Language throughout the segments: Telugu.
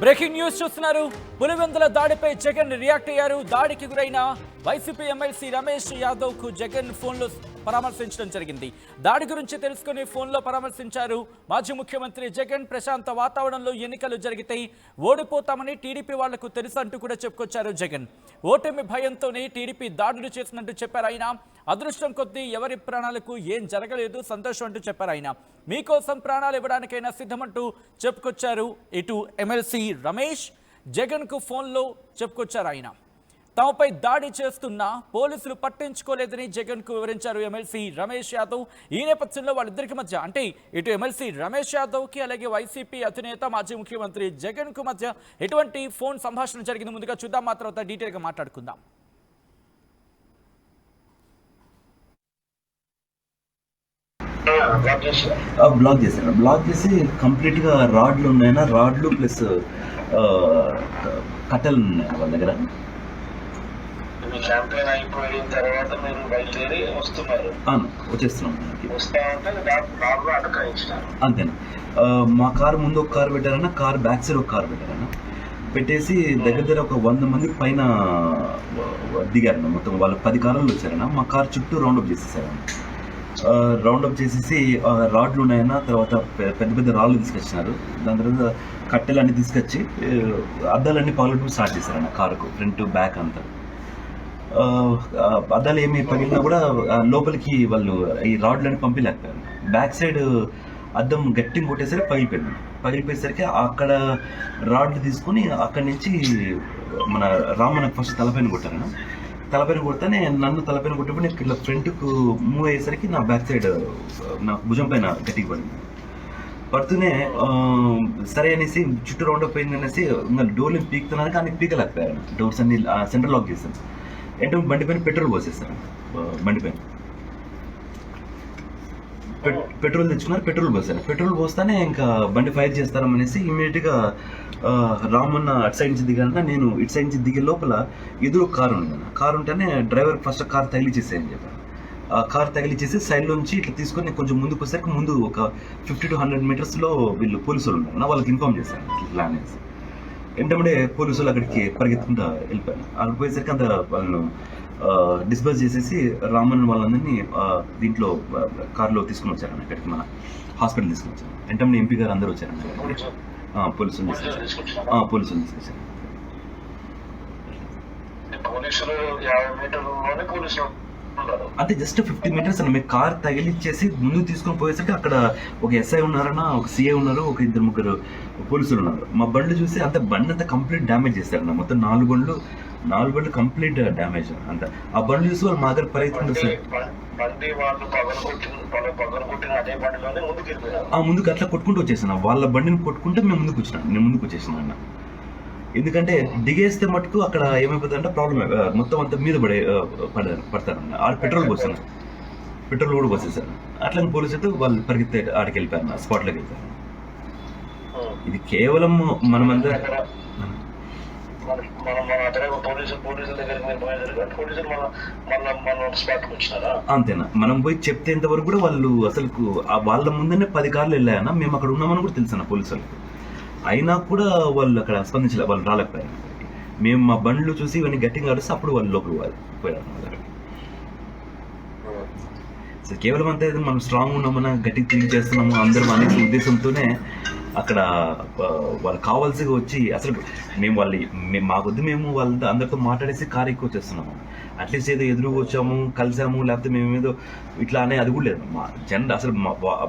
బ్రేకింగ్ న్యూస్ చూస్తున్నారు. పులివెందుల దాడిపై జగన్ రియాక్ట్ అయ్యారు. దాడికి గురైన వైసీపీ ఎమ్మెల్సీ రమేష్ యాదవ్ కు జగన్ ఫోన్లో పరామర్శించడం జరిగింది. దాడి గురించి తెలుసుకుని ఫోన్లో పరామర్శించారు. మాజీ ముఖ్యమంత్రి జగన్ ప్రశాంత వాతావరణంలో ఎన్నికలు జరిగితే ఓడిపోతామని టీడీపీ వాళ్లకు తెలుసు అంటూ కూడా చెప్పుకొచ్చారు జగన్. ఓటమి భయంతోనే టీడీపీ దాడులు చేసినట్టు చెప్పారు ఆయన. అదృష్టం కొద్దీ ఎవరి ప్రాణాలకు ఏం జరగలేదు, సంతోషం అంటూ చెప్పారు ఆయన. మీకోసం ప్రాణాలు ఇవ్వడానికైనా సిద్ధమంటూ చెప్పుకొచ్చారు. ఇటు ఎమ్మెల్సీ రమేష్ జగన్ కు ఫోన్లో చెప్పుకొచ్చారు ఆయన. తమపై దాడి చేస్తున్న పోలీసులు పట్టించుకోలేదని జగన్ కు వివరించారు ఎమ్మెల్సీ రమేష్ యాదవ్. ఈ నేపథ్యంలో వాళ్ళిద్దరికి మధ్య అంటే ఇటు ఎమ్మెల్సీ రమేష్ యాదవ్ కి అలాగే వైసీపీ అధినేత మాజీ ముఖ్యమంత్రి జగన్ కు మధ్య ఎటువంటి ఫోన్ సంభాషణ జరిగింది ముందుగా చూద్దాం. మా తర్వాత డీటెయిల్ గా మాట్లాడుకుందాం. బ్లాక్ చేసి కంప్లీట్ గా రాడ్లు ఉన్నాయన్నా, రాడ్లు ప్లస్ కట్టెలు ఉన్నాయి వాళ్ళ దగ్గర. వచ్చేస్తున్నాం. అంతేనా? మా కారు ముందు ఒక కారు పెట్టారన్నా, కారు బ్యాక్ సైడ్ ఒక కారు పెట్టారన్నా. పెట్టేసి దగ్గర ఒక 100 మంది పైన దిగారన్న. మొత్తం వాళ్ళు 10 కార్లు వచ్చారన్నా. మా కారు చుట్టూ రౌండప్ చేసేసారన్న. రౌండప్ చేసేసి రాడ్లు ఉన్నాయన్న, తర్వాత పెద్ద పెద్ద రాళ్ళు తీసుకొచ్చినారు. దాని తర్వాత కట్టెలన్నీ తీసుకొచ్చి అద్దాలన్నీ పగలటం స్టార్ట్ చేశారన్న. కారుకు ఫ్రంట్ బ్యాక్ అంతా అద్దాలు ఏమి పగిలినా కూడా లోపలికి వాళ్ళు ఈ రాడ్లన్నీ పంపించలేకపోయారు. బ్యాక్ సైడ్ అద్దం గట్టిగా కొట్టేసరికి పగిలిపోయేసరికి అక్కడ రాడ్లు తీసుకొని అక్కడి నుంచి మన రామన్నకు ఫస్ట్ తలపైన కొట్టారన్న. తలపైన కొడితేనే నన్ను తలపైన కొట్టినప్పుడు నేను ఇట్లా ఫ్రంట్కు మూవ్ అయ్యేసరికి నా బ్యాక్ సైడ్ నా భుజం పైన గట్టిగా పడింది. పడుతూనే సరే అనేసి చుట్టూ రౌండప్ అయింది అనేసి ఇంకా డోర్లు పీకుతున్నాను, కానీ పీకలేకపోయారు. డోర్స్ అన్ని సెంటర్ లాక్ చేశాను. ఏంటో బండి పైన పెట్రోల్ పోసేస్తారు. బండి పైన పెట్రోల్ తెచ్చుకున్నారు, పెట్రోల్ పోసారు. పెట్రోల్ పోస్తానే ఇంకా బండి ఫైర్ చేస్తారనేసి ఇమీడియట్గా రామన్న అటు సైడ్ నుంచి దిగాన, నేను ఇటు సైడ్ నుంచి దిగే లోపల ఎదురు కారు ఉంది. కారు ఉంటేనే డ్రైవర్ ఫస్ట్ కారు తగిలిచ్చేసేయని చెప్పాను. ఆ కారు తగిలిచ్చేసి సైడ్లోంచి ఇట్లా తీసుకొని కొంచెం ముందుకు వచ్చేసరికి ముందు ఒక 50 to 100 మీటర్స్లో వీళ్ళు పోలీసులు ఉన్నారు. వాళ్ళకి ఇన్ఫార్మ్ చేశాను ఇట్లా ప్లాన్ చేసి. ఏంటంటే పోలీసులు అక్కడికి పరిగెత్తుకుంటూ వెళ్ళిపోయాను. అక్కడికి పోయేసరికి అంత వాళ్ళను డిస్బర్స్ చేసేసి రామన్ వాళ్ళందరినీ దీంట్లో కారులో తీసుకుని వచ్చారన్న. ఇక్కడికి మన హాస్పిటల్ తీసుకుని వచ్చారు. వెంటనే ఎంపీ గారు అందరూ వచ్చారన్న. పోలీసులు తీసుకొచ్చారు. అంటే జస్ట్ 50 మీటర్స్ అన్న. మేము కార్ తగిలిచ్చేసి ముందుకు తీసుకొని పోయేసరికి అక్కడ ఒక ఎస్ఐ ఉన్నారన్న, ఒక సిఐ ఉన్నారు, ఒక 2-3 పోలీసులు ఉన్నారు. మా బండ్లు చూసి అంత బండి అంతా కంప్లీట్ డ్యామేజ్ చేశారన్న. మొత్తం 4 బండ్లు కంప్లీట్ డ్యామేజ్ అంత. ఆ బండ్లు చూసి వాళ్ళు మా దగ్గర పరిగెత్తుకుంటూ ముందుకు అట్లా కొట్టుకుంటూ వచ్చేసాను. వాళ్ళ బండిని కొట్టుకుంటే నేను ముందుకు వచ్చేసాను అన్న. ఎందుకంటే దిగేస్తే మటుకు అక్కడ ఏమైపోతుంది అంటే ప్రాబ్లం, మొత్తం అంతా మీద పడతారన్న. ఆడ పెట్రోల్ పోసాను, పెట్రోల్ కూడా పోసేసాను. అట్లా పోలీసు అయితే వాళ్ళు పరిగెత్తే ఆడికి వెళ్ళిపోయారు, స్పాట్లోకి వెళ్ళిపోయారు. ఇది కేవలం మనమందరం అంతేనా? మనం పోయి చెప్తేంత వరకు కూడా వాళ్ళు అసలు వాళ్ళ ముందనే 10 కార్లు వెళ్ళాయన్నా. మేము అక్కడ ఉన్నామని కూడా తెలుసన్న పోలీసులకు. అయినా కూడా వాళ్ళు అక్కడ స్పందించలే, వాళ్ళు రాలేకపోయారు. మేము మా బండ్లు చూసి ఇవన్నీ గట్టిగా అడిస్తే అప్పుడు వాళ్ళు లోపలికి పోయారు. కేవలం అంతే, మనం స్ట్రాంగ్ ఉన్నామన్నా, గట్టిగా థింక్ చేస్తున్నాము అందరం అనే ఉద్దేశంతోనే అక్కడ వాళ్ళు కావాల్సిగా వచ్చి అసలు మాకొద్దు, మేము వాళ్ళతో అందరితో మాట్లాడేసి కారు ఎక్కువ వచ్చేస్తున్నాము. అట్లీస్ట్ ఏదో ఎదురుగా వచ్చాము, కలిసాము, లేకపోతే మేము ఏదో ఇట్లా అనే అది కూడా లేదు. మా జెండా అసలు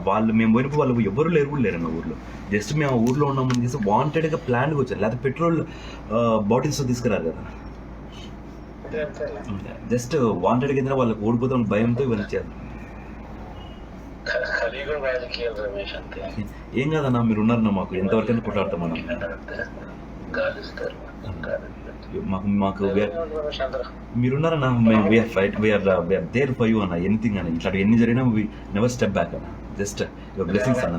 వాళ్ళు మేము పోయినప్పుడు వాళ్ళు ఎవరు లేరు మా ఊర్లో. జస్ట్ మేము ఆ ఊర్లో ఉన్నామని చేసి వాంటెడ్గా ప్లాన్గా వచ్చారు. లేకపోతే పెట్రోల్ బాటిల్స్తో తీసుకురారు కదా, జస్ట్ వాంటెడ్గా ఏదైనా వాళ్ళకి ఓడిపోతాం భయంతో ఇవన్నీ చేయాలి. ఏం కాదన్నా, మీరు ఉన్నారన్నా, మాకు ఎంతవరకైనా కొట్లాడతామన్నా. మాకు మీరున్నారన్నా, దేర్ ఫర్ యూ అన్న. ఎనీథింగ్ అన్న, ఇట్లా ఎన్ని జరిగినా వి నెవర్ స్టెప్ బ్యాక్ అన్న. జస్ట్ యువర్ బ్లెస్సింగ్స్ అన్న.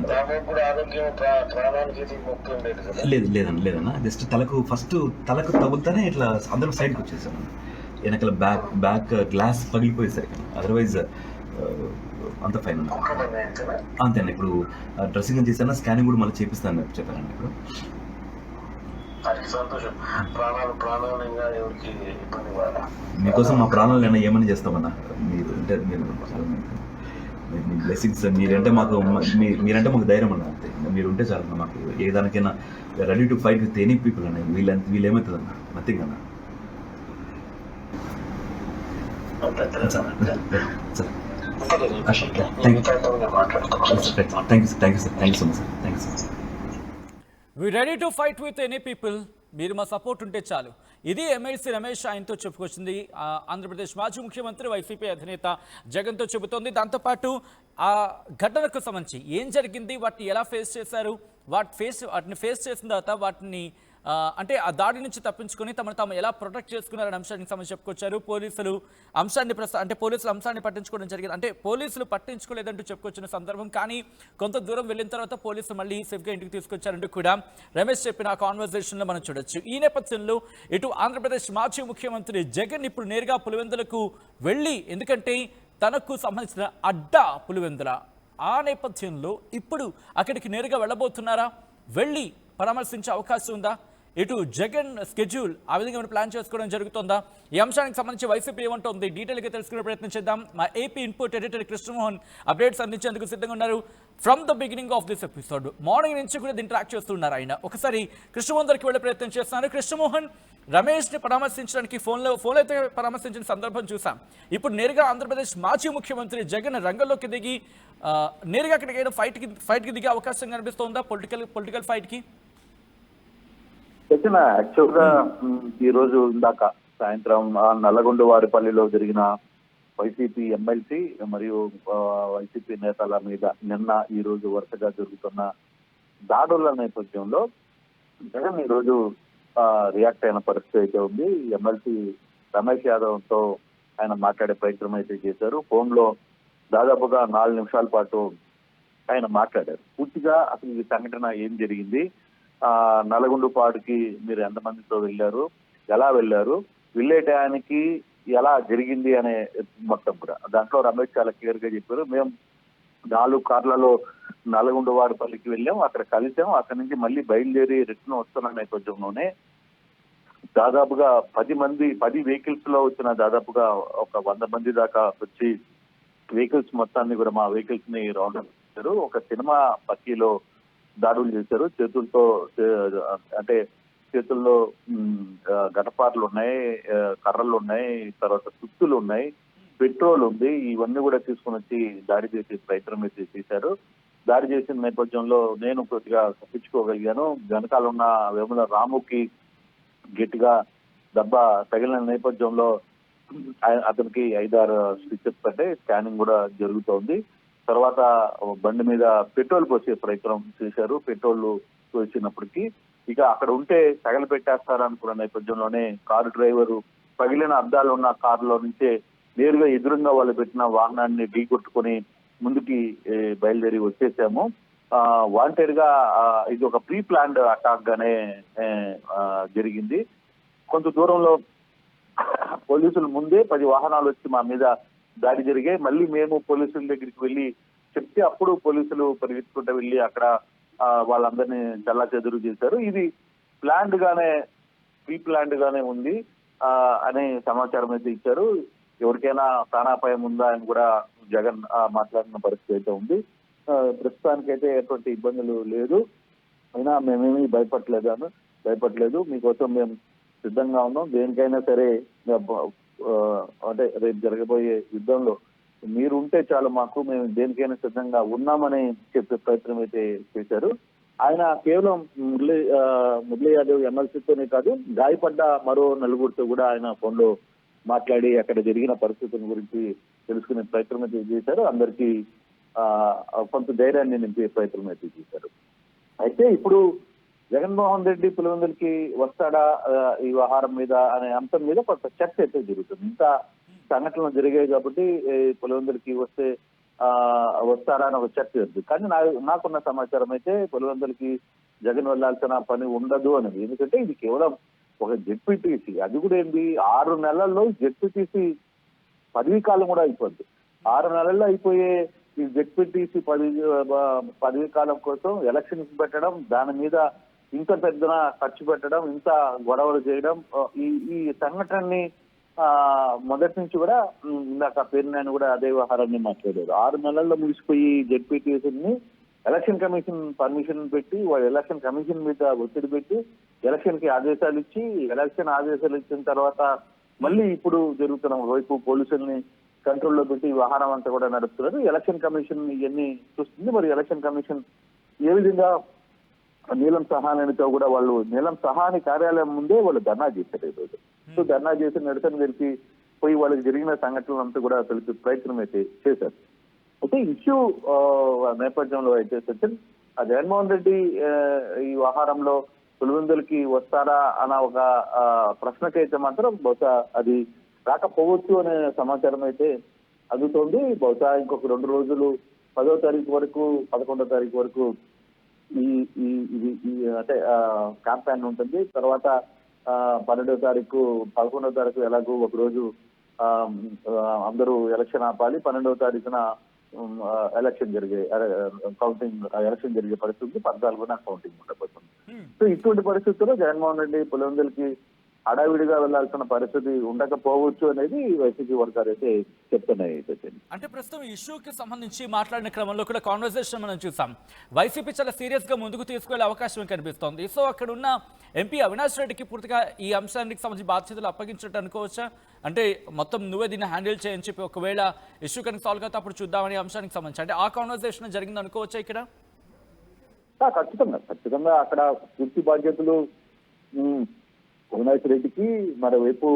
లేదన్నా, జస్ట్ ఫస్ట్ తలకు తగులుతానే ఇట్లా అందరం సైడ్కి వచ్చేసాను. వెనకాల బ్యాక్ గ్లాస్ పగిలిపోయేసరికి, అదర్వైజ్ అంత ఫైన్ అంతే. ఇప్పుడు డ్రెస్సింగ్ చేశాను, స్కానింగ్ కూడా మళ్ళీ చేపిస్తాను చెప్పానండి. ఇప్పుడు అది సంతోషం. ప్రాణాలంగా ఎవరికి ఇబ్బంది కాదా? మీకోసం మా ప్రాణాలు ఏమని చేస్తామన్నా. మీరు అంటే మీ బ్లెస్సింగ్స్ మీరంటే మాకు మీరంటే మాకు ధైర్యం అన్న. అంతే మీరు ఉంటే చాలు మాకు ఏ దానికైనా ready to fight with any people అన్న. వీళ్ళు ఏమవుతుంది అన్న, నథింగ్ అన్న. We ready to fight with any people, మీరు మా సపోర్ట్ ఉంటే చాలు. ఇది ఎమ్మెల్సీ రమేష్ ఆయనతో చెప్పుకొచ్చింది. ఆంధ్రప్రదేశ్ మాజీ ముఖ్యమంత్రి వైసీపీ అధినేత జగన్తో చెబుతోంది. దాంతోపాటు ఆ ఘటనకు సంబంధించి ఏం జరిగింది, వాటిని ఎలా ఫేస్ చేశారు, వాటిని ఫేస్ చేసిన తర్వాత వాటిని అంటే ఆ దాడి నుంచి తప్పించుకొని తాము ఎలా ప్రొటెక్ట్ చేసుకున్నారనే అంశానికి సంబంధించి చెప్పుకొచ్చారు. పోలీసులు అంశాన్ని పట్టించుకోవడం జరిగింది. అంటే పోలీసులు పట్టించుకోలేదంటూ చెప్పుకొచ్చిన సందర్భం, కానీ కొంత దూరం వెళ్ళిన తర్వాత పోలీసులు మళ్ళీ సేఫ్గా ఇంటికి తీసుకొచ్చారంటూ కూడా రమేష్ చెప్పిన కాన్వర్సేషన్లో మనం చూడొచ్చు. ఈ నేపథ్యంలో ఇటు ఆంధ్రప్రదేశ్ మాజీ ముఖ్యమంత్రి జగన్ ఇప్పుడు నేరుగా పులివెందులకు వెళ్ళి, ఎందుకంటే తనకు సంబంధించిన అడ్డా పులివెందుల, ఆ నేపథ్యంలో ఇప్పుడు అక్కడికి నేరుగా వెళ్ళబోతున్నారా, వెళ్ళి పరామర్శించే అవకాశం ఉందా? ఇటు జగన్ స్కెడ్యూల్ ఆ విధంగా మనం ప్లాన్ చేసుకోవడం జరుగుతుందా? ఈ అంశానికి సంబంధించి వైసీపీ ఏమంటుంది డీటెయిల్గా తెలుసుకునే ప్రయత్నం చేద్దాం. మా AP input editor Krishnamohan updates అందించేందుకు సిద్ధంగా ఉన్నారు. From the beginning of this episode morning నుంచి కూడా దీన్ని ట్రాక్ చేస్తున్నారు ఆయన. ఒకసారి కృష్ణమోహన్ దగ్గరికి వెళ్ళే ప్రయత్నం చేస్తున్నారు. కృష్ణమోహన్, రమేష్ని పరామర్శించడానికి ఫోన్లో అయితే పరామర్శించిన సందర్భం చూసాం. ఇప్పుడు నేరుగా ఆంధ్రప్రదేశ్ మాజీ ముఖ్యమంత్రి జగన్ రంగంలోకి దిగి నేరుగా అక్కడికి ఫైట్కి దిగే అవకాశం కనిపిస్తోందా, పొలిటికల్ ఫైట్కి? యాక్చువల్ గా ఈ రోజు ఇందాక సాయంత్రం నల్లగొండ వారిపల్లిలో జరిగిన వైసీపీ ఎమ్మెల్సీ మరియు వైసీపీ నేతల మీద నిన్న ఈ రోజు వరుసగా జరుగుతున్న దాడుల నేపథ్యంలో జగన్ ఈ రోజు రియాక్ట్ అయిన పరిస్థితి అయితే ఉంది. ఎమ్మెల్సీ రమేష్ యాదవ్ తో ఆయన మాట్లాడే ప్రయత్నం అయితే చేశారు. ఫోన్ లో దాదాపుగా 4 నిమిషాల పాటు ఆయన మాట్లాడారు. పూర్తిగా అసలు ఈ సంఘటన ఏం జరిగింది, నల్లగొండపాడుకి మీరు ఎంతమందితో వెళ్ళారు, ఎలా వెళ్ళారు, వెళ్ళే టయానికి ఎలా జరిగింది అనే మొత్తం కూడా దాంట్లో రమేష్ చాలా క్లియర్ గా చెప్పారు. మేము 4 కార్లలో నల్లగొండవాడిపల్లికి వెళ్ళాం, అక్కడ కలిసాం, అక్కడి నుంచి మళ్ళీ బయలుదేరి రిటర్న్ వస్తున్న నేపథ్యంలోనే దాదాపుగా 10 వెహికల్స్ లో వచ్చిన దాదాపుగా ఒక 100 మంది దాకా వచ్చి వెహికల్స్ మొత్తాన్ని కూడా మా వెహికల్స్ ని రౌండ్ అప్ చేశారు. ఒక సినిమా పక్కీలో దాడులు చేశారు. చేతుల్లో గటపార్లు ఉన్నాయి, కర్రలు ఉన్నాయి, తర్వాత సుత్తులు ఉన్నాయి, పెట్రోల్ ఉంది. ఇవన్నీ కూడా తీసుకుని వచ్చి దాడి చేసే ప్రయత్నం అయితే చేశారు. దాడి చేసిన నేపథ్యంలో నేను కొద్దిగా తప్పించుకోగలిగాను. వెనకాల ఉన్న వేముల రాముకి గట్టిగా దెబ్బ తగిలిన నేపథ్యంలో అతనికి 5-6 స్టిచెస్ పడ్డాయి. స్కానింగ్ కూడా జరుగుతోంది. తర్వాత బండి మీద పెట్రోల్ పోసే ప్రయత్నం చేశారు. పెట్రోల్ పోసినప్పటికీ ఇక అక్కడ ఉంటే తగలపెట్టేస్తారనుకున్న నేపథ్యంలోనే కారు డ్రైవరు పగిలిన అద్దాలు ఉన్న కారులో నుంచే నేరుగా ఎదురుగా వాళ్ళు పెట్టిన వాహనాన్ని ఢీకొట్టుకుని ముందుకి బయలుదేరి వచ్చేసాము. వాంటెడ్ గా ఇది ఒక ప్రీ ప్లాన్డ్ అటాక్ గానే జరిగింది. కొంత దూరంలో పోలీసులు ముందే 10 వాహనాలు వచ్చి మా మీద దాడి జరిగాయి. మళ్ళీ మేము పోలీసుల దగ్గరికి వెళ్ళి చెప్తే అప్పుడు పోలీసులు పరిగెత్తుకుంటూ వెళ్ళి అక్కడ వాళ్ళందరినీ చెల్లాచెదురు చేశారు. ఇది ప్రీ ప్లాన్డ్ గానే ఉంది అనే సమాచారం అయితే ఇచ్చారు. ఎవరికైనా ప్రాణాపాయం ఉందా అని కూడా జగన్ మాట్లాడిన పరిస్థితి అయితే ఉంది. ప్రస్తుతానికైతే ఎటువంటి ఇబ్బందులు లేదు. అయినా మేమేమీ భయపడలేదు. మీకోసం మేము సిద్ధంగా ఉన్నాం. దేనికైనా సరే అంటే రేపు జరగబోయే యుద్ధంలో మీరు ఉంటే చాలు మాకు, మేము దేనికైనా సిద్ధంగా ఉన్నామని చెప్పే ప్రయత్నం అయితే చేశారు. ఆయన కేవలం మురళీ యాదవ్ ఎమ్మెల్సీతోనే కాదు, గాయపడ్డ మరో 4గురితో కూడా ఆయన ఫోన్ లో మాట్లాడి అక్కడ జరిగిన పరిస్థితుల గురించి తెలుసుకునే ప్రయత్నం అయితే చేశారు. అందరికీ కొంత ధైర్యాన్ని నింపే ప్రయత్నం అయితే చేశారు. అయితే ఇప్పుడు జగన్మోహన్ రెడ్డి పులివెందులకి వస్తాడా ఈ వ్యవహారం మీద అనే అంశం మీద కొంత చర్చ అయితే జరుగుతుంది. ఇంకా సంఘటనలు జరిగాయి కాబట్టి పులివెందులకి వస్తారా అని ఒక చర్చ జరుగుతుంది. కానీ నాకున్న సమాచారం అయితే పులివెందులకి జగన్ వెళ్లాల్సిన పని ఉండదు అనేది. ఎందుకంటే ఇది కేవలం ఒక జెడ్పీటీసీ, అది కూడా ఏంటి 6 నెలల్లో జెడ్పీటీసీ పదవీ కాలం కూడా అయిపోద్ది. 6 నెలల్లో అయిపోయే ఈ జెడ్పీటీసీ పదవీ కాలం కోసం ఎలక్షన్స్ పెట్టడం, దాని మీద ఇంత పెద్దన ఖర్చు పెట్టడం, ఇంత గొడవలు చేయడం, ఈ సంఘటనని మొదటి నుంచి కూడా ఇందాక పేరునాయన కూడా అదే వ్యవహారాన్ని మాట్లాడారు. 6 నెలల్లో ముగిసిపోయి జెడ్పీటీసీని ఎలక్షన్ కమిషన్ పర్మిషన్ పెట్టి, వాళ్ళు ఎలక్షన్ కమిషన్ మీద ఒత్తిడి పెట్టి ఎలక్షన్ కి ఆదేశాలు ఇచ్చి, ఎలక్షన్ ఆదేశాలు ఇచ్చిన తర్వాత మళ్ళీ ఇప్పుడు జరుగుతున్న వైపు పోలీసుల్ని కంట్రోల్లో పెట్టి వ్యవహారం అంతా కూడా నడుపుతున్నారు. ఎలక్షన్ కమిషన్ ఇవన్నీ చూస్తుంది. మరి ఎలక్షన్ కమిషన్ ఏ విధంగా నీలం సహానితో కూడా వాళ్ళు నీలం సహాని కార్యాలయం ముందే వాళ్ళు ధర్నా చేశారు ఈరోజు. సో ధర్నా చేసి నిరసన తెలిపి పోయి వాళ్ళకి జరిగిన సంఘటనలంతా కూడా తెలిపి ప్రయత్నం అయితే చేశారు. అయితే ఇష్యూ నేపథ్యంలో అయితే సచిన్, జగన్మోహన్ రెడ్డి ఈ వ్యవహారంలో పులివెందులకి వస్తారా అన్న ఒక ప్రశ్నకైతే మాత్రం బహుశా అది రాకపోవచ్చు అనే సమాచారం అయితే అందుతోంది. బహుశా ఇంకొక 2 రోజులు 10వ తారీఖు వరకు 11వ తారీఖు వరకు ఈ అంటే క్యాంపెయిన్ ఉంటుంది. తర్వాత 12వ తారీఖు 11వ తారీఖు ఎలాగో ఒక రోజు అందరూ ఎలక్షన్ ఆపాలి. 12వ తారీఖున ఎలక్షన్ జరిగే పరిస్థితి, 14న కౌంటింగ్ ఉండబోతుంది. సో ఇటువంటి పరిస్థితుల్లో జగన్మోహన్ రెడ్డి పులివెందులకి హడావిడిగా వెళ్లాల్సిన పరిస్థితి ఉండకపోవచ్చు అనేది వైసీపీ వర్గాలు అయితే చెప్తున్నాయి. అంటే ప్రస్తుతం ఇష్యూకి సంబంధించి మాట్లాడిన క్రమంలో కూడా కాన్వర్సేషన్ మనం చూసాం. వైసీపీ చాలా సీరియస్ గా ముందుకు తీసుకెళ్లే అవకాశం కనిపిస్తోంది. సో అక్కడ ఉన్న ఎంపీ అవినాష్ రెడ్డికి పూర్తిగా ఈ అంశానికి సంబంధించి బాధ్యతలు అప్పగించినట్టు అనుకోవచ్చా? అంటే మొత్తం నువ్వే దీన్ని హ్యాండిల్ చేయని చెప్పి ఒకవేళ ఇష్యూ కనుక సాల్వ్ అవుతా అప్పుడు చూద్దామనే అంశానికి సంబంధించి అంటే ఆ కాన్వర్సేషన్ జరిగింది అనుకోవచ్చా ఇక్కడ? ఖచ్చితంగా అక్కడ పూర్తి బాధ్యతలు అవినాష్ రెడ్డికి, మరోవైపు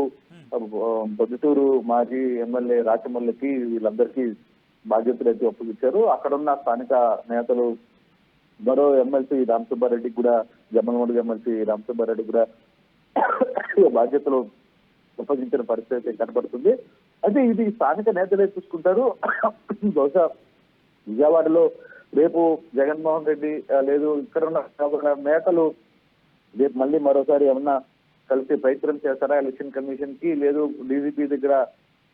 పొద్దుటూరు మాజీ ఎమ్మెల్యే రాచమల్లకి, వీళ్ళందరికీ బాధ్యతలు అయితే ఒప్పగించారు. అక్కడున్న స్థానిక నేతలు మరో ఎమ్మెల్సీ రామసుబ్బారెడ్డికి కూడా, జమ్మలమడుగు ఎమ్మెల్సీ రామసుబ్బారెడ్డి కూడా బాధ్యతలు ఒప్పగించిన పరిస్థితి కనబడుతుంది. అయితే ఇది స్థానిక నేతలే చూసుకుంటారు. బహుశా విజయవాడలో రేపు జగన్మోహన్ రెడ్డి లేదు ఇక్కడ ఉన్న నేతలు రేపు మళ్ళీ మరోసారి ఏమన్నా కలిసి ప్రయత్నం చేస్తారా ఎలక్షన్ కమిషన్ కి, లేదు డీజీపీ దగ్గర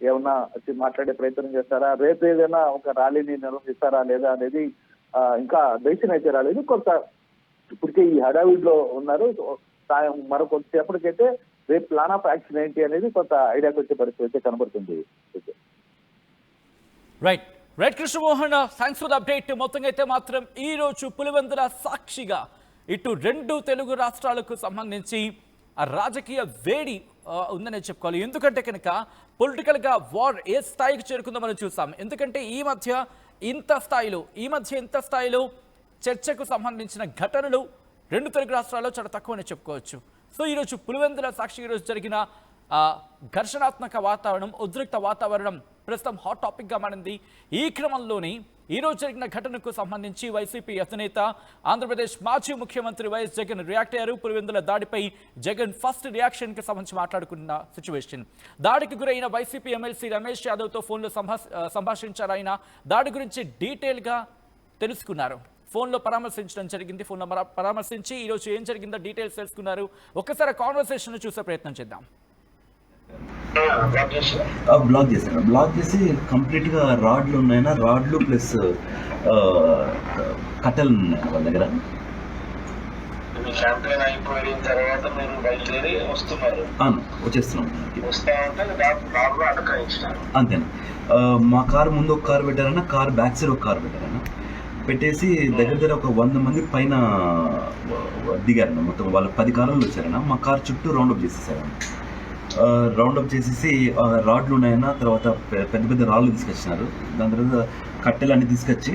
ఏమన్నా మాట్లాడే ప్రయత్నం చేస్తారా, రేపు ఏదైనా ఒక ర్యాలీని నిర్వహిస్తారా లేదా అనేది ఇంకా డెసిషన్ అయితే రాలేదు. కొంత ఇప్పటికే ఈ హడావిడిలో ఉన్నారు. మరో కొంతసేపటికైతే రేపు ప్లాన్ ఆఫ్ యాక్షన్ ఏంటి అనేది కొంత ఐడియాకి వచ్చే పరిస్థితి అయితే కనబడుతుంది. Right right Krishnamohan, thanks for the update. మొత్తంగా అయితే మాత్రం ఈ రోజు పులివెందుల సాక్షిగా ఇటు 2 తెలుగు రాష్ట్రాలకు సంబంధించి ఆ రాజకీయ వేడి ఉందనే చెప్పుకోవాలి. ఎందుకంటే కనుక పొలిటికల్గా వార్ ఏ స్థాయికి చేరుకుందో మనం చూసాం. ఎందుకంటే ఈ మధ్య ఇంత స్థాయిలో చర్చకు సంబంధించిన ఘటనలు 2 తెలుగు రాష్ట్రాల్లో చాలా తక్కువనే చెప్పుకోవచ్చు. సో ఈరోజు పులివెందుల సాక్షి ఈరోజు జరిగిన ఘర్షణాత్మక వాతావరణం, ఉద్రిక్త వాతావరణం ప్రస్తుతం హాట్ టాపిక్గా మారింది. ఈ క్రమంలోనే ఈరోజు జరిగిన ఘటనకు సంబంధించి వైసీపీ అధినేత ఆంధ్రప్రదేశ్ మాజీ ముఖ్యమంత్రి వైఎస్ జగన్ రియాక్ట్ అయ్యారు. పులివెందుల దాడిపై జగన్ ఫస్ట్ రియాక్షన్కి సంబంధించి మాట్లాడుకున్న సిచ్యువేషన్. దాడికి గురైన వైసీపీ ఎమ్మెల్సీ రమేష్ యాదవ్తో ఫోన్లో సంభాషించారు. ఆయన దాడి గురించి డీటెయిల్గా తెలుసుకున్నారు. ఫోన్లో పరామర్శించడం జరిగింది. ఫోన్లో పరామర్శించి ఈరోజు ఏం జరిగిందో డీటెయిల్స్ తెలుసుకున్నారు. ఒక్కసారి కాన్వర్సేషన్ చూసే ప్రయత్నం చేద్దాం. బ్లాక్ చేసి కంప్లీట్ గా రాడ్లు ఉన్నాయన్నా, రాడ్లు ప్లస్ కట్టెలు ఉన్నాయి వాళ్ళ దగ్గర. వచ్చేస్తున్నాం అంతేనా. మా కారు ముందు ఒక కారు పెట్టారన్నా, కారు బ్యాక్ సైడ్ ఒక కారు పెట్టారన్నా. పెట్టేసి దగ్గర ఒక 100 మంది పైన దిగారన్న. మొత్తం వాళ్ళు 10 కార్లు వచ్చారన్న. మా కారు చుట్టూ రౌండప్ చేసేసారన్న. రౌండప్ చేసేసి రాడ్లు ఉన్నాయన్న, తర్వాత పెద్ద రాళ్ళు తీసుకొచ్చినారు. దాని తర్వాత కట్టెలన్నీ తీసుకొచ్చి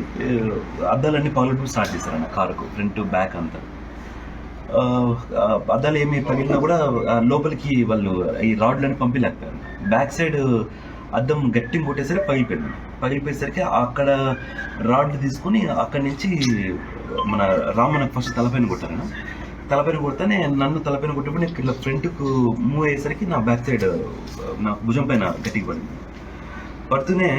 అద్దాలన్నీ పగలటం స్టార్ట్ చేశారన్న. కారుకు ఫ్రంట్ బ్యాక్ అంతా అద్దాలు ఏమి పగిలినా కూడా లోపలికి వాళ్ళు ఈ రాడ్లన్నీ పంపించలేకపోయారు. బ్యాక్ సైడ్ అద్దం గట్టిగా కొట్టేసరికి పగిలిపోయేసరికి అక్కడ రాడ్లు తీసుకుని అక్కడి నుంచి మన రామన్నకు ఫస్ట్ తలపైన కొట్టారన్న. తలపైన కొడితేనే నన్ను తలపైన కొట్టినప్పుడు నేను ఇట్లా ఫ్రంట్కు మూవ్ అయ్యేసరికి నా బ్యాక్ సైడ్ నా భుజం పైన గట్టిగా పడింది. పడుతూనే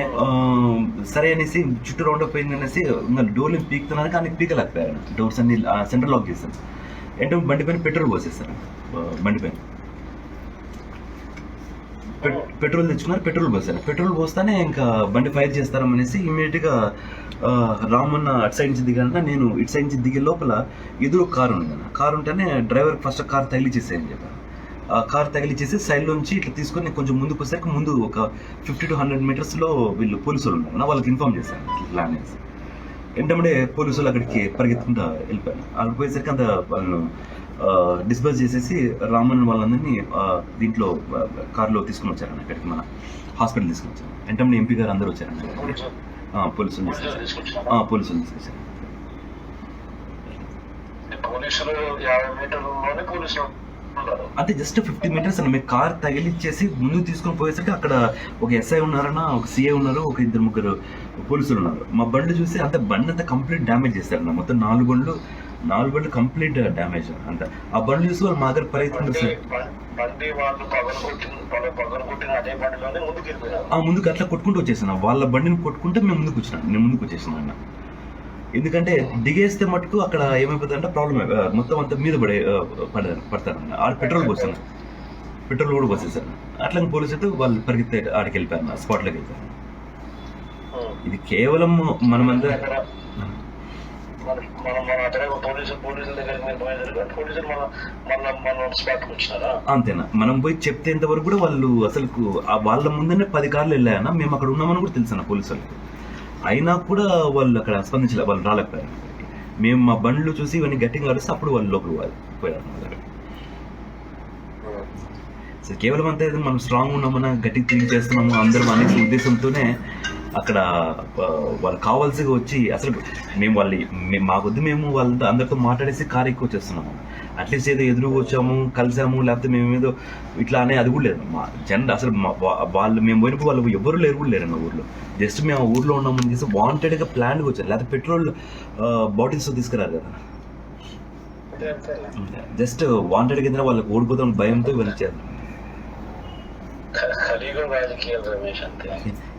సరే అనేసి చుట్టూ రౌండప్ అయింది అనేసి ఇంకా డోర్లు పీకుతున్నారు, కానీ పీకలేకపోయారు. డోర్స్ అన్ని సెంటర్ లాక్ చేశారు. ఏంటో బండి పైన పెట్రోల్ పోసేస్తారు. బండి పైన పెట్రోల్ తెచ్చుకున్నారు, పెట్రోల్ పోసారు. పెట్రోల్ పోస్తానే ఇంకా బండి ఫైర్ చేస్తారనేసి ఇమీడియట్గా రామన్న అటు సైడ్ నుంచి దిగాన, నేను ఇటు సైడ్ నుంచి దిగే లోపల ఎదురు కారు ఉంది. కారు ఉంటేనే డ్రైవర్ ఫస్ట్ కార్ తగిలిచ్చేసేయని చెప్పాను. ఆ కార్ తగిలిచ్చేసి సైడ్లోంచి ఇట్లా తీసుకొని కొంచెం ముందుకు వచ్చాక ముందు ఒక 50 to 100 మీటర్స్లో వీళ్ళు పోలీసులు ఉన్నారు, వాళ్ళకి ఇన్ఫార్మ్ చేశాను ఇట్లా ప్లాన్ చేసి. వెంటనే పోలీసులు అక్కడికి పరిగెత్తుకుంటూ వెళ్ళిపోయాను. అక్కడికి పోయేసరికి అంత వాళ్ళు డిస్బర్స్ చేసేసి రామన్ వాళ్ళందరినీ దీంట్లో కార్లో తీసుకుని వచ్చారని ఇక్కడికి మన హాస్పిటల్ తీసుకుని వచ్చారు. వెంటనే ఎంపీ గారు అందరూ వచ్చారండి, పోలీసులు తీసుకొచ్చారు. పోలీసులు తీసుకొచ్చారు. అంటే జస్ట్ 50 మీటర్స్ అని మేము కార్ తగిలిచ్చేసి ముందుకు తీసుకొని పోయేసరికి అక్కడ ఒక ఎస్ఐ ఉన్నారన్న, ఒక సిఐ ఉన్నారు, ఒక 2-3 పోలీసులు ఉన్నారు. మా బండ్లు చూసి అంత బండి అంతా కంప్లీట్ డ్యామేజ్ చేశారన్న. మొత్తం 4 బండ్లు కంప్లీట్ డ్యామేజ్ అంత. ఆ బండ్లు చూసి వాళ్ళు మా దగ్గర పరిగెత్తుకుంటారు. ముందుకు అట్లా కొట్టుకుంటూ వచ్చేసాను. వాళ్ళ బండిని కొట్టుకుంటే నేను ముందుకు వచ్చేసాను అన్న. ఎందుకంటే దిగేస్తే మటుకు అక్కడ ఏమైపోతుంది అంటే ప్రాబ్లమ్, మొత్తం అంతా మీద పడతారన్న. ఆడ పెట్రోల్ పోసాను, పెట్రోల్ కూడా పోసేసాను. అట్లా పోలీసు అయితే వాళ్ళు పరిగెత్తే ఆడికి వెళ్ళిపోయారు, స్పాట్లోకి వెళ్ళిపోయారు. ఇది కేవలం మనమంతా అంతేనా, మనం పోయి చెప్తేంత వరకు కూడా వాళ్ళు అసలు వాళ్ళ ముందనే 10 కార్లు వెళ్ళాయన్నా. మేము అక్కడ ఉన్నామని కూడా తెలుసన్న పోలీసు వాళ్ళకి. అయినా కూడా వాళ్ళు అక్కడ స్పందించలే, వాళ్ళు రాలేకపోయారు. మేము మా బండ్లు చూసి ఇవన్నీ గట్టిగా అరిస్తే అప్పుడు వాళ్ళు లోపల పోయారు. సో కేవలం అంతే, మనం స్ట్రాంగ్ ఉన్నామన్నా, గట్టిగా తిరిగి చేస్తున్నాము అందరం అనే ఉద్దేశంతోనే అక్కడ వాళ్ళు కావాల్సిగా వచ్చి అసలు మేము మాకొద్దు, మేము వాళ్ళతో అందరితో మాట్లాడేసి కారు ఎక్కువ వచ్చేస్తున్నాము. అట్లీస్ట్ ఏదో ఎదురుగా వచ్చాము, కలిసాము, లేకపోతే మేము ఏదో ఇట్లా అనే అది కూడా లేదు. మా జెండా అసలు వాళ్ళు మేము పోయినప్పుడు వాళ్ళు ఎవరు లేరన్న ఊర్లో. జస్ట్ మేము ఆ ఊర్లో ఉన్నామని చేసి వాంటెడ్గా ప్లాన్గా వచ్చారు, లేకపోతే పెట్రోల్ బాటిల్స్ తీసుకురారు కదా. జస్ట్ వాంటెడ్గా ఏదైనా వాళ్ళకి ఓడిపోతాం భయంతో ఇవన్నీ చేయాలి.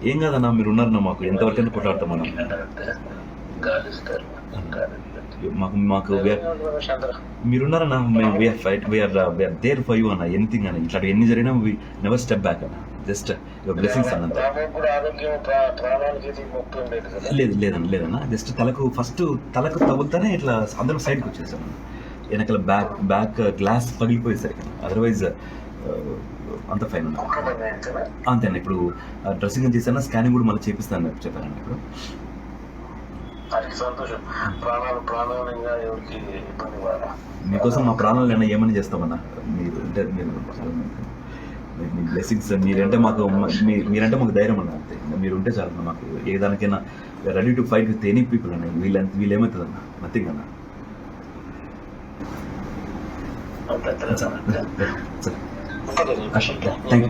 ఏం కాదన్నా, మీరు ఉన్నారన్నా, మాకు ఎంతవరకైనా కొట్లాడతామన్నా. మాకు మీరున్నారన్నా, మేము వీఆర్ దేర్ ఫర్ యూ అన్న. ఎనీథింగ్ అన్న, ఇట్లా ఎన్ని జరిగినా వి నెవర్ స్టెప్ బ్యాక్ అన్న. జస్ట్ యువర్ బ్లెస్సింగ్స్ అన్న. లేదన్నా, జస్ట్ ఫస్ట్ తలకు తగులుతానే ఇట్లా అందరం సైడ్కి వచ్చేసాను. వెనకాల బ్యాక్ గ్లాస్ పగిలిపోయేసరికి, అదర్వైజ్ అంత ఫైన్ అన్న. అంతేనా, ఇప్పుడు డ్రెస్సింగ్ చేశాను, స్కానింగ్ కూడా మళ్ళీ చేపిస్తాను చెప్పాను. ఇప్పుడు మీకోసం మా ప్రాణాలు అయినా ఏమని చేస్తామన్నా. మీరంటే మీ బ్లెస్సింగ్స్, మీరంటే మాకు ధైర్యం అన్న. అంతే, మీరుంటే చాలు మాకు. ఏ దానికైనా ready to fight with any people అన్న. వీళ్ళు ఏమవుతుందన్న, నథింగ్ అన్న. Thank you.